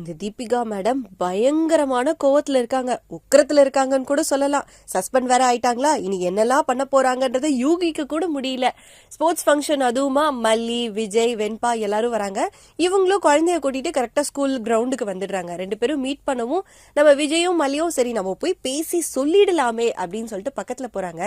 இந்த தீபிகா மேடம் பயங்கரமான கோவத்துல இருக்காங்க, உக்கிரத்துல இருக்காங்கன்னு கூட சொல்லலாம். சஸ்பெண்ட் வேற ஆயிட்டாங்களா, இனி என்னெல்லாம் பண்ண போறாங்கன்றதை யூகிக்க கூட முடியல. ஸ்போர்ட்ஸ் ஃபங்க்ஷன் அதுவுமா மல்லி, விஜய், வெண்பா எல்லாரும் வராங்க. இவங்களும் குழந்தைய கூட்டிட்டு கரெக்டா ஸ்கூல் கிரவுண்டுக்கு வந்துடுறாங்க. 2 பேரும் மீட் பண்ணவும் நம்ம விஜயும் மல்லியும் சரி நம்ம போய் பேசி சொல்லிடலாமே அப்படின்னு சொல்லிட்டு பக்கத்துல போறாங்க.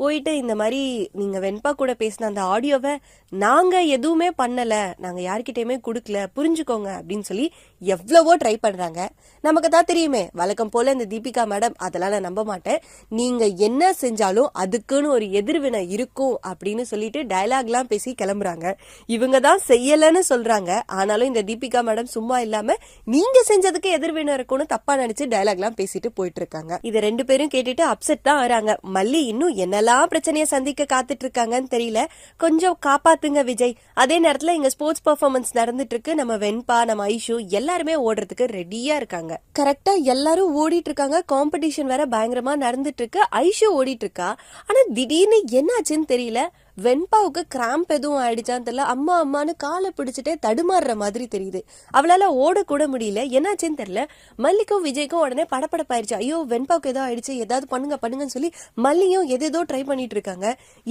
போயிட்டு இந்த மாதிரி நீங்க வெண்பா கூட பேசின அந்த ஆடியோவை நாங்க எதுவுமே பண்ணல, நாங்க யார்கிட்டயுமே கொடுக்கல, புரிஞ்சுக்கோங்க அப்படின்னு சொல்லி எவ்வளவோ ட்ரை பண்றாங்க. நமக்கு தான் தெரியுமே வழக்கம் போல இந்த தீபிகா மேடம் அதெல்லாம் நான் நம்ப மாட்டேன், நீங்க என்ன செஞ்சாலும் அதுக்குன்னு ஒரு எதிர்வினை இருக்கும் அப்படின்னு சொல்லிட்டு டயலாக்லாம் பேசி கிளம்புறாங்க. இவங்க தான் செய்யலன்னு சொல்றாங்க, ஆனாலும் இந்த தீபிகா மேடம் சும்மா இல்லாம நீங்க செஞ்சதுக்கு எதிர்வினை இருக்கும்னு தப்பா நினைச்சு டயலாக்லாம் பேசிட்டு போயிட்டு இருக்காங்க. இதை 2 பேரும் கேட்டுட்டு அப்செட் தான் ஆறாங்க. மல்லி இன்னும் என்னெல்லாம் பிரச்சனையை சந்திக்க காத்துட்டு இருக்காங்கன்னு தெரியல, கொஞ்சம் காப்பாத்துங்க விஜய். அதே நேரத்துல இங்க ஸ்போர்ட்ஸ் பெர்ஃபார்மன்ஸ் நடந்துட்டு இருக்கு. நம்ம வெண்பா, நம்ம ஐஷு எல்லாருமே ஓடுறதுக்கு ரெடியா இருக்காங்க. கரெக்டா எல்லாரும் ஓடிட்டு இருக்காங்க. காம்படிஷன் வேற பயங்கரமா நடந்துட்டு இருக்கு. ஐஷு ஓடிட்டு இருக்கா. ஆனா திடீர்னு என்னாச்சுன்னு தெரியல, வெண்பாவுக்கு கிராம்ப் எதுவும் ஆயிடுச்சான்னு தெரியல, அம்மா அம்மான்னு காலை பிடிச்சிட்டே தடுமாறுற மாதிரி தெரியுது. அவளால ஓடக்கூட முடியல, என்னாச்சுன்னு தெரியல. மல்லிக்கும் விஜய்க்கும் உடனே படப்படப்பாயிருச்சு. ஐயோ வெண்பாவுக்கு ஏதோ ஆயிடுச்சு, ஏதாவது பண்ணுங்கன்னு சொல்லி மல்லியும் எதேதோ ட்ரை பண்ணிட்டு இருக்காங்க.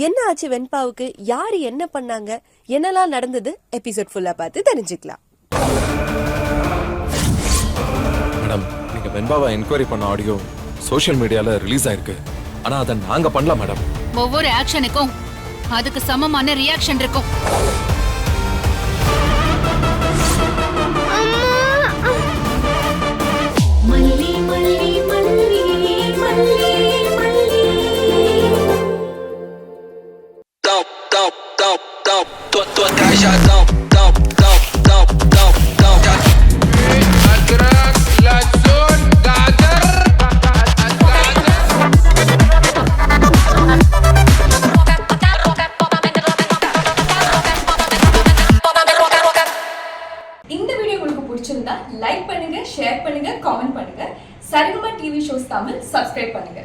என்ன ஆச்சு வெண்பாவுக்கு, யாரு என்ன பண்ணாங்க, என்னெல்லாம் நடந்தது, எபிசோட் ஃபுல்லா பார்த்து தெரிஞ்சுக்கலாம். மேடம், நீங்க வெண்பாவை என்கொயரி பண்ண ஆடியோ சோஷியல் மீடியால ரிலீஸ் ஆயிருக்கு. ஆனா அதை நாங்க பண்ணலாம் மேடம். ஒவ்வொரு ஆக்ஷனுக்கும் அதுக்கு சமமான ரியாக்ஷன் இருக்கும். லைக் பண்ணுங்க, ஷேர் பண்ணுங்க, கமெண்ட் பண்ணுங்க. Saregama TV shows Tamil subscribe பண்ணுங்க.